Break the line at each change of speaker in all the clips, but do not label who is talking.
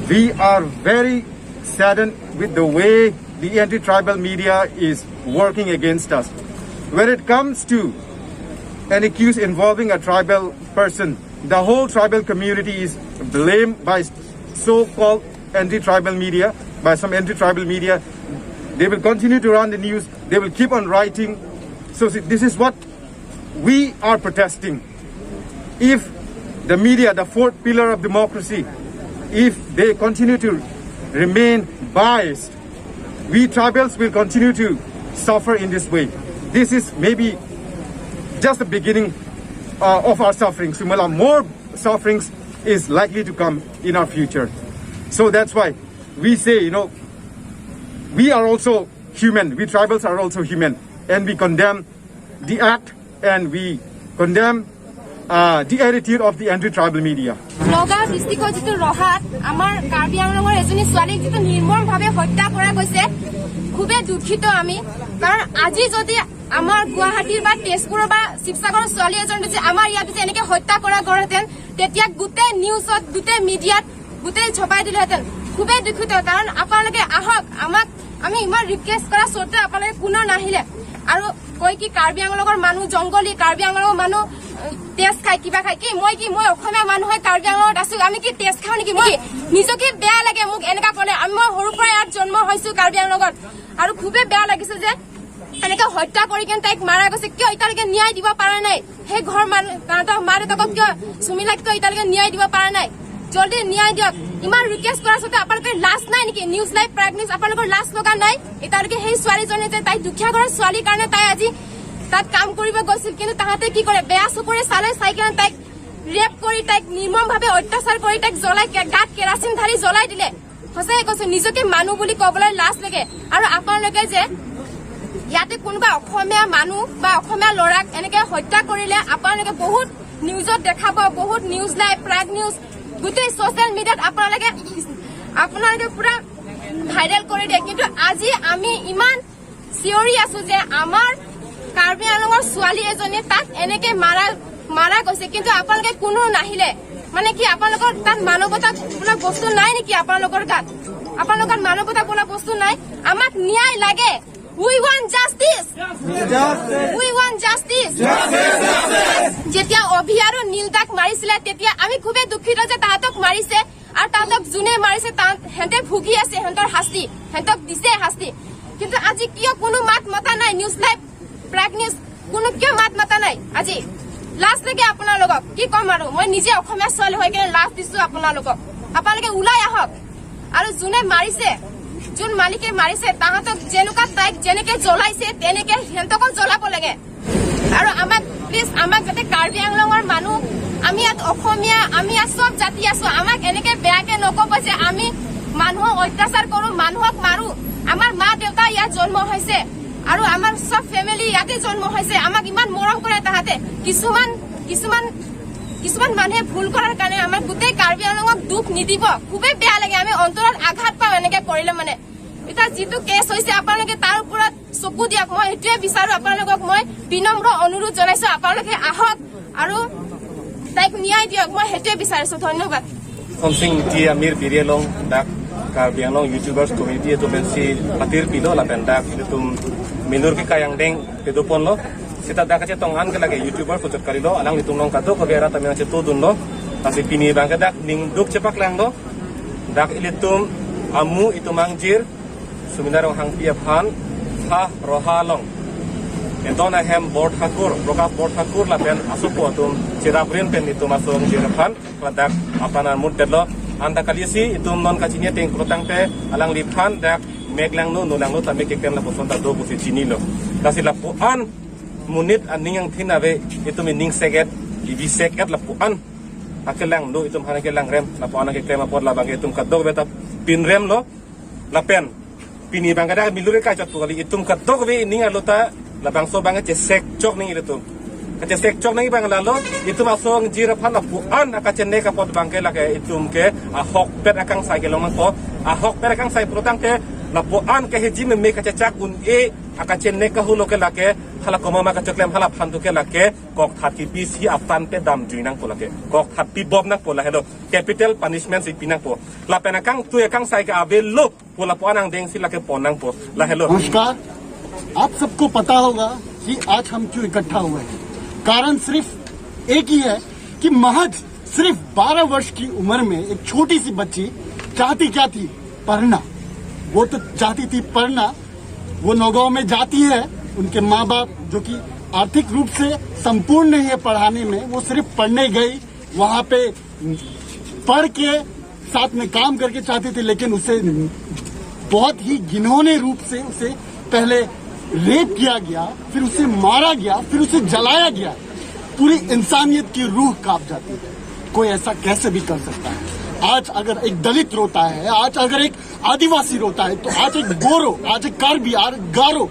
we are very saddened with the way the anti-tribal media is working against us. When it comes to an accused involving a tribal person, the whole tribal community is blamed by so-called anti-tribal media, by some anti-tribal media. They will continue to run the news. They will keep on writing. So this is what we are protesting. If the media, the fourth pillar of democracy, if they continue to remain biased, we tribals will continue to suffer in this way. This is maybe just the beginning of our suffering. Similar, more sufferings is likely to come in our future. So that's why we say, we are also human. We tribals are also human. And we condemn the act and we condemn the attitude of the anti-tribal media.
Nagaon ডিস্ট্ৰিক্টৰ যিটো ৰহাত আমাৰ কাৰ্বি আংলঙৰ এজনী ছোৱালীক যিটো নিৰ্মমভাৱে হত্যা কৰা গৈছে খুবেই দুখিত আমি কাৰণ আজি যদি আমাৰ গুৱাহাটীৰ বা তেজপুৰৰ বা শিৱসাগৰৰ ছোৱালী এজন যদি আমাৰ ইয়াত যদি এনেকে হত্যা কৰা গ'লহেঁতেন তেতিয়া গোটেই নিউজত গোটেই মিডিয়াত গোটেই ছপাই দিলেহেঁতেন খুবেই দুখিত কাৰণ আপোনালোকে আহক আমাক আমি ইমান ৰিকুৱেষ্ট কৰা স্বত্তেও আপোনালোকে কোনো নাহিলে আৰু কয় কি কাৰ্বি আংলঙৰ মানুহ জংগলী কাৰ্বি আংলঙৰ মানুহ তেজ খাই কিবা খাই কি মই অসমীয়া মানুহ হয় কাৰ্বি আংলঙত আছো আমি কি তেজ খাওঁ নেকি মই নিজকে বেয়া লাগে মোক এনেকা ক'লে মই সৰুৰ পৰা ইয়াত জন্ম হৈছো কাৰ্বি আংলঙত আৰু খুবেই বেয়া লাগিছে যে এনেকে হত্যা কৰি কেনে তাইক মাৰা গৈছে কিয় এতিয়ালৈকে ন্যায় দিব পৰা নাই সেই ঘৰ মানুহ তাহাঁতৰ মা দেউতাকক কিয় সুমিলাক কিয় এতিয়ালৈকে ন্যায় দিব পৰা নাই জলদি ন্যায় দিয়ক ইমান ৰিকুৱেষ্ট কৰা সত্ত্বেও আপোনালোকে লাজ নাই নেকি নিউজ লাইভ প্ৰাইম নিউজ আপোনালোকৰ লাজ লগা নাই এতিয়ালৈকে সেই ছোৱালীজনী যে তাই দুখীয়া ঘৰৰ ছোৱালীৰ কাৰণে তাই আজি তাত কাম কৰিব গৈছিল কিন্তু তাহাঁতে কি কৰে বেয়া চকুৰে চাই কেনে তাইক ৰেপ কৰি তাইক নিৰ্মমভাৱে অত্যাচাৰ কৰি তাইক জ্বলাই গাত কেৰাচিন ঢালি জ্বলাই দিলে সঁচাই কৈছো নিজকে মানুহ বুলি ক'বলৈ লাজ লাগে আৰু আপোনালোকে যে ইয়াতে কোনোবা অসমীয়া মানুহ বা অসমীয়া ল'ৰাক এনেকে হত্যা কৰিলে আপোনালোকে বহুত নিউজত দেখাব বহুত নিউজ লাইভ প্ৰাইম নিউজ গোটেই ছ'চিয়েল মিডিয়াত আপোনালোকে পুৰা ভাইৰেল কৰি দিয়ে কিন্তু আজি আমি ইমান চিঞৰি আছো যে আমাৰ কাৰ্বি আংলঙৰ ছোৱালী এজনী তাক এনেকে মাৰা গৈছে কিন্তু আপোনালোকে কোনো নাহিলে মানে কি আপোনালোকৰ তাত মানৱতা বোলা বস্তু নাই নেকি আপোনালোকৰ গাত আপোনালোকৰ মানৱতা বোলা বস্তু নাই আমাক ন্যায় লাগে We want justice. We want justice. যেতিয়া অভি আৰু নীলদাক মাৰিছিলে তেতিয়া আমি খুবেই দুখিত যে তাহাঁতক মাৰিছে আৰু তাহাঁতক যোনে মাৰিছে সিহঁতে ভুগি আছে সিহঁতৰ শাস্তি সিহঁতক দিছে শাস্তি কিন্তু আজি কিয় কোনো মাত মতা নাই নিউজ লাইভ প্ৰাইম নিউজ কোনো কিয় মাত মতা নাই আজি লাজ লাগে আপোনালোকক কি কম আৰু মই নিজে অসমীয়া ছোৱালী হৈ কেনে লাজ দিছো আপোনালোকে ওলাই আহক আৰু যোনে মাৰিছে যোন মালিকে মাৰিছে তাহাঁতক তাইক যেনেকে জ্বলাইছে তেনেকে সিহঁতকো জ্বলাব লাগে আৰু আমাক প্লিজ আমাক যাতে কাৰ্বি আংলঙৰ মানুহ আমি ইয়াত অসমীয়া আমি ইয়াত চব জাতি আছো আমাক এনেকে বেয়াকে নকব যে আমি মানুহক অত্যাচাৰ কৰো মানুহক মাৰো আমাৰ মা দেউতা ইয়াত জন্ম হৈছে আৰু আমাৰ সব ফেমিলি ইয়াতে জন্ম হৈছে আমাক ইমান মৰম কৰে তাহাঁতে কিছুমান মানুহে ভুল কৰাৰ কাৰণে আমাৰ গোটেই কাৰ্বি আংলঙক দুখ নিদিব খুবেই বেয়া লাগে আমি অন্তৰত আঘাত পাওঁ এনেকে কৰিলে মানে এতিয়া যিটো কেছ হৈছে আপোনালোকে তাৰ ওপৰত চকু দিয়ক মই সেইটোৱে বিচাৰো আপোনালোকক মই বিনম্ৰ অনুৰোধ জনাইছো আপোনালোকে আহক আৰু তাইক ন্যায় দিয়ক মই সেইটোৱে বিচাৰিছো ধন্যবাদ
Something ti Amir Birielong dak Karbi Anglong YouTubers community itu bensi patir pilo la pendak itu minur ke kayang deng itu pon lo sita dak aja tongan ke lagi YouTuber pucuk kali lo alang itu nong kado kebera tamang aja tu dun lo tapi pini bang ke dak ning duk cepak lang lo dak ilitum amu itu mangjir suminarong hang piaphan ha rohalong Entona hem board hakur, brokas board hakur la pen asupo atum cirabrin pen itu masuk jiraphan kladak apanan mudelo anda kaliasi itu non kacinya teng krotang te alang liphan dak meglang no nonang no tame keken la poson ta do busi cini lo kasi la puan munit aning yang thinawe itu mening seget ibi seget la puan akelang do itu hana kelang rem la puan ke krema pod la bang itu kadog beta pin rem lo la pen pini bang kada milure ka chat kali itu kadog be ning alota labang so banget cek cok nih itu kaca cek cok nih bang lalu itu masuk jiraphan lapuan akan cene kapot bangke lagi itu ke ahok pet akan saya kelongan ko ahok pet akan saya protang ke lapuan ke hiji meme kaca cak un aka chenne ka hulo ke lake hala komama ka choklem hala phandu ke lake kok thati bc aftan pe dam juinang po lake kok thati bob nak po la hello capital punishment si pinang po la penakang tu ekang sai ka abe lok po la ponang deng si lake ponang po la hello
नमस्कार। आप सबको पता होगा कि आज हम क्यों इकट्ठा हुए हैं। कारण सिर्फ एक ही है कि महज सिर्फ 12 वर्ष की उम्र में एक छोटी सी बच्ची चाहती क्या थी? पढ़ना। वो तो चाहती थी पढ़ना। वो नौगांव में जाती है, उनके माँ बाप जो कि आर्थिक रूप से संपूर्ण नहीं है पढ़ाने में, वो सिर्फ पढ़ने गई, वहाँ पे पढ़ के साथ में काम करके चाहती थी, लेकिन उसे बहुत ही घिनौने रूप से उसे पहले रेप किया गया, फिर उसे मारा गया, फिर उसे जलाया गया। पूरी इंसानियत की रूह कांप जाती है। कोई ऐसा कैसे भी कर सकता है? आज अगर एक दलित रोता है, आज अगर एक आदिवासी रोता है, तो आज एक गोरो, आज एक कार्बी, आज गारो,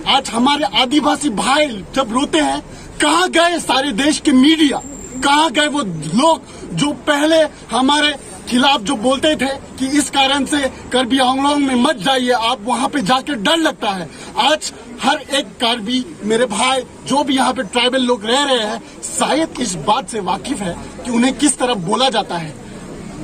आज हमारे आदिवासी भाई जब रोते हैं, कहाँ गए सारे देश के मीडिया? कहाँ गए वो लोग जो पहले हमारे खिलाफ जो बोलते थे कि इस कारण से कार्बी आंगलोंग में मत जाइए, आप वहाँ पे जाकर डर लगता है। आज हर एक कार्बी मेरे भाई जो भी यहाँ पे ट्राइबल लोग रह रहे हैं, शायद इस बात से वाकिफ है कि उन्हें किस तरह बोला जाता है।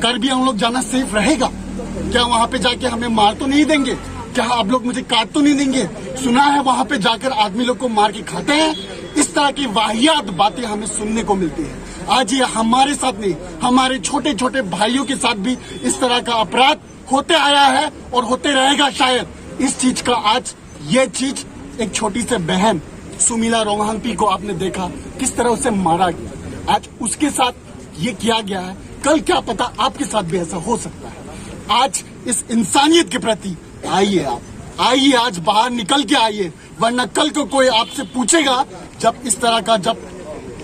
कार्बी आंगलोंग जाना सेफ रहेगा क्या? वहाँ पे जाके हमें मार तो नहीं देंगे क्या? आप लोग मुझे काट तो नहीं देंगे? सुना है वहाँ पे जाकर आदमी लोग को मार के खाते हैं। इस तरह की वाहियात बातें हमें सुनने को मिलती है। आज ये हमारे साथ नहीं, हमारे छोटे छोटे भाइयों के साथ भी इस तरह का अपराध होते आया है और होते रहेगा शायद। इस चीज का आज ये चीज एक छोटी सी बहन सुमीला रोंगहांगपी को आपने देखा किस तरह उसे मारा गया, आज उसके साथ ये किया गया है। कल क्या पता आपके साथ भी ऐसा हो सकता है। आज इस इंसानियत के प्रति आइए, आप आइए, आज बाहर निकल के आइए, वरना कल को कोई आपसे पूछेगा जब इस तरह का जब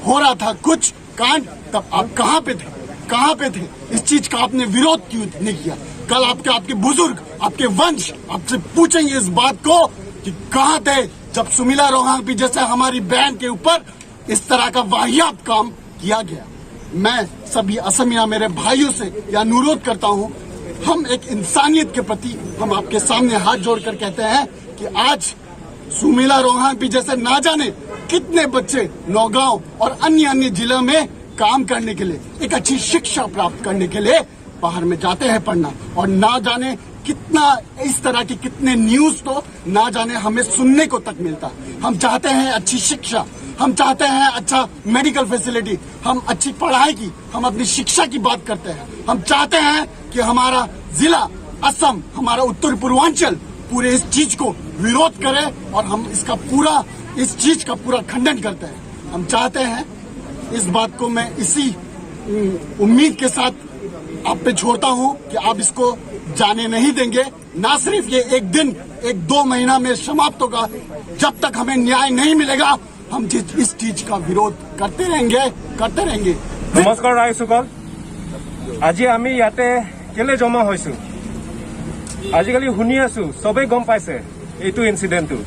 हो रहा था कुछ कांड, तब आप कहाँ पे थे? कहाँ पे थे? इस चीज का आपने विरोध क्यों नहीं किया? कल आपके बुजुर्ग, आपके वंश आपसे पूछेंगे इस बात को कि कहाँ थे जब सुमीला रोंगहांगपी जैसे हमारी बहन के ऊपर इस तरह का वाहियात काम किया गया। मैं सभी असमिया मेरे भाइयों से यह अनुरोध करता हूँ, हम एक इंसानियत के प्रति हम आपके सामने हाथ जोड़कर कहते हैं कि आज सुमीला रोंगहांगपी जैसे ना जाने कितने बच्चे नौगांव और अन्य अन्य जिलों में काम करने के लिए, एक अच्छी शिक्षा प्राप्त करने के लिए बाहर में जाते हैं पढ़ना, और ना जाने कितना इस तरह की कितने न्यूज तो ना जाने हमें सुनने को तक मिलता। हम चाहते हैं अच्छी शिक्षा, हम चाहते हैं अच्छा मेडिकल फैसिलिटी, हम अच्छी पढ़ाई की, हम अपनी शिक्षा की बात करते हैं। हम चाहते हैं कि हमारा जिला असम, हमारा उत्तर पूर्वांचल पूरे इस चीज को विरोध करे और हम इस चीज का पूरा खंडन करते हैं। हम चाहते हैं, इस बात को मैं इसी उम्मीद के साथ आप पे छोड़ता हूं कि आप इसको जाने नहीं देंगे। ना सिर्फ ये एक दिन, एक 2 महीना में समाप्त होगा, जब तक हमें न्याय नहीं मिलेगा हम इस चीज का विरोध करते रहेंगे।
নমস্কাৰ ৰাইজসকল, আজি আমি ইয়াতে কেলে জমা হৈছো? আজিকালি শুনি আছো, সবেই গম পাইছে এইটো ইনসিডেন্টটো।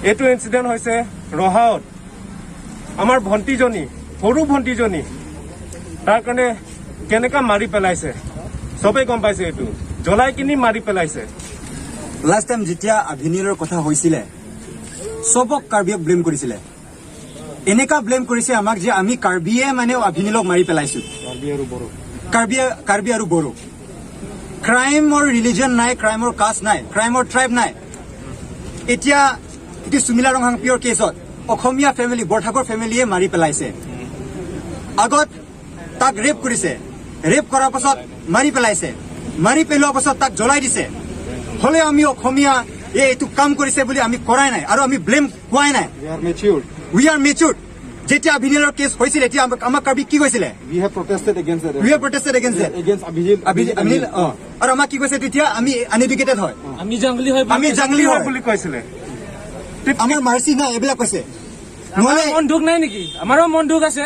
এইটো ইনসিডেন্ট হৈছে ৰহাত আমাৰ ভণ্টিজনী, সৰু ভণ্টিজনী, তাৰ কাৰণে কেনেকা মাৰি পেলাইছে সবেই গম পাইছে। এইটো জ্বলাই কিনি মাৰি পেলাইছে।
লাষ্ট টাইম যেতিয়া আভিনীলৰ কথা হৈছিলে সবক কাৰ্বিক ব্লেম কৰিছিলে। এনেকা ব্লেম কৰিছে আমাক যে আমি কাৰ্বিয়ে মানে আভিনীলক মাৰি পেলাইছো। কাৰ্বি আৰু বড়ো। ক্ৰাইমৰ ৰিলিজন নাই, ক্ৰাইমৰ কাষ্ট নাই, ক্ৰাইমৰ ট্ৰাইব নাই। এতিয়া সুমিলা ৰংহাংপিৰ কেছত অসমীয়া ফেমিলি, বৰঠাকুৰ ফেমিলিয়ে মাৰি পেলাইছে। আগত তাক ৰেপ কৰিছে, ৰেপ কৰাৰ পাছত মাৰি পেলাইছে, মাৰি পেলোৱাৰ পাছত তাক জ্বলাই দিছে। হলে আমি অসমীয়া এইটো কাম কৰিছে বুলি আমি কৰাই নাই আৰু আমি ব্লেম কোৱাই নাই। We are matured. যেতিয়া আভিনীলৰ কেছ হৈছিল এতিয়া আমাক কাৰ্বি কি কৈছিলে?
We have protested against it.
Against আভিনীল। আৰু আমাক কি কৈছে তেতিয়া? আমি আনএডুকেটেড হয়, আমি জাংলি হয়
বুলি কৈছিলে।
আমাৰ মাৰ্চি নাই এইবিলাক কৈছে।
নহলে মন দুখ নাই নেকি? আমাৰো মন দুখ আছে।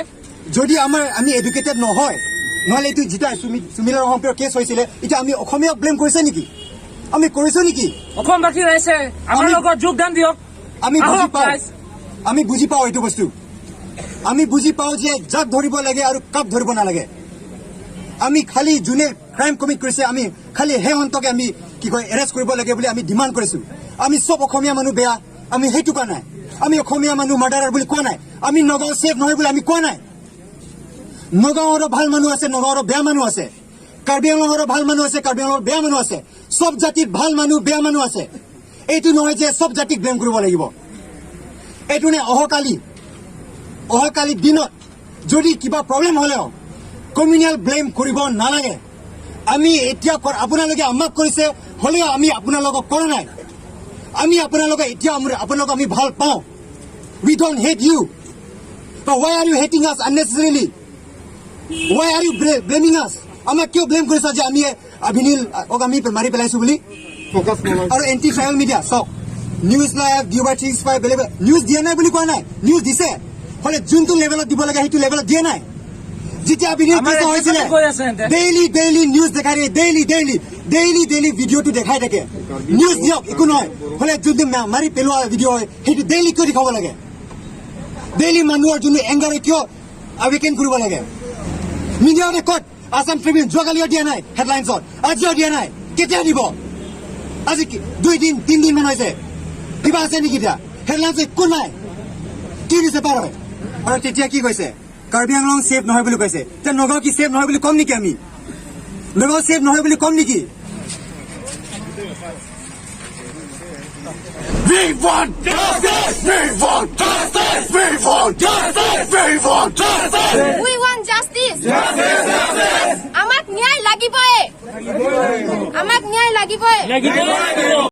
যদি আমি এডুকেটেড নহয়, নহলে এইটো যেতিয়া সুমিলা ৰংহাংপিৰ কেছ হৈছিলে এতিয়া আমি অসমীয়াক ব্লেম কৰিছে নেকি? আমি কৰিছো নেকি?
অসমবাসী ৰাইজে আমাৰ লগত যোগদান দিয়ক।
আমি বুজি পাওঁ এইটো বস্তু। আমি বুজি পাওঁ যে যাক ধৰিব লাগে আৰু কাক ধৰিব নালাগে। আমি খালি যোনে ক্ৰাইম কমিট কৰিছে আমি খালি সেই সন্তকে আমি কি কয় এৰেষ্ট কৰিব লাগে বুলি আমি ডিমাণ্ড কৰিছো আমি সব অসমীয়া মানুহ বেয়া আমি সেইটো কোৱা নাই আমি অসমীয়া মানুহ মাৰ্ডাৰাৰ বুলি কোৱা নাই আমি নগাঁও সেফ নহয় বুলি আমি কোৱা নাই নগাঁৱৰ ভাল মানুহ আছে নগাঁৱৰ বেয়া মানুহ আছে কাৰ্বি আংলঙৰ ভাল মানুহ আছে কাৰ্বি আংলঙৰ বেয়া মানুহ আছে সব জাতিৰ ভাল মানুহ বেয়া মানুহ আছে এইটো নহয় যে সব জাতিক ব্লেম কৰিব লাগিব এইটো নে অহাকালি দিনত যদি কিবা প্ৰব্লেম হ'লেও কমিউনিয়েল ব্লেম কৰিব নালাগে আমি এতিয়া আপোনালোকে আমাক কৰিছে হ'লেও আমি আপোনালোকক কৰা নাই আমি আপোনালোকে এতিয়া আপোনালোকক আমি ভাল পাওঁ we don't hate you but why are you hating us unnecessarily why are you blaming us আমাক কিয় ব্লেম কৰিছা যে আমি অভিনীল আমি মাৰি পেলাইছো বুলি
ফ'কাছ নলয়
আৰু এণ্টি ট্ৰাইবেল মিডিয়া চক নিউজ লাইভ ডিউবাৰ থিংছ পাই বেলেগ নিউজ দিয়া নাই বুলি কোৱা নাই নিউজ দিছে হ'লে যোনটো লেভেলত দিব লাগে সেইটো লেভেলত দিয়া নাই যেতিয়া অভিনীল কেছ হৈছিলে ডেইলি নিউজ দেখাই ডেইলি ভিডিঅ'টো দেখাই থাকে নিউজ দিয়ক একো নহয় হ'লে যোনটো মাৰি পেলোৱা ভিডিঅ' হয় সেইটো ডেইলি কিয় দেখাব লাগে ডেইলি মানুহৰ যোনটো এংগাৰে কিয় আৱেকেন কৰিব লাগে মিডিয়াতে ক'ত আছাম ট্ৰিবিউন যোৱাকালিও দিয়া নাই হেডলাইনছত আজিও দিয়া নাই কেতিয়া দিব আজি 2-3 দিন মান হৈছে কিবা আছে নেকি এতিয়া হেডলাইনছ একো নাই কি দিছে পাৰ হয় আৰু তেতিয়া কি কৈছে কাৰ্বি আংলং সেফ নহয় বুলি কৈছে এতিয়া নগাঁও কি সেফ নহয় বুলি কম নেকি আমি নগাঁও সেফ নহয় বুলি কম নেকি
We want justice! We want justice! We want justice! We want justice!
We want justice. আমাক ন্যায় লাগিবই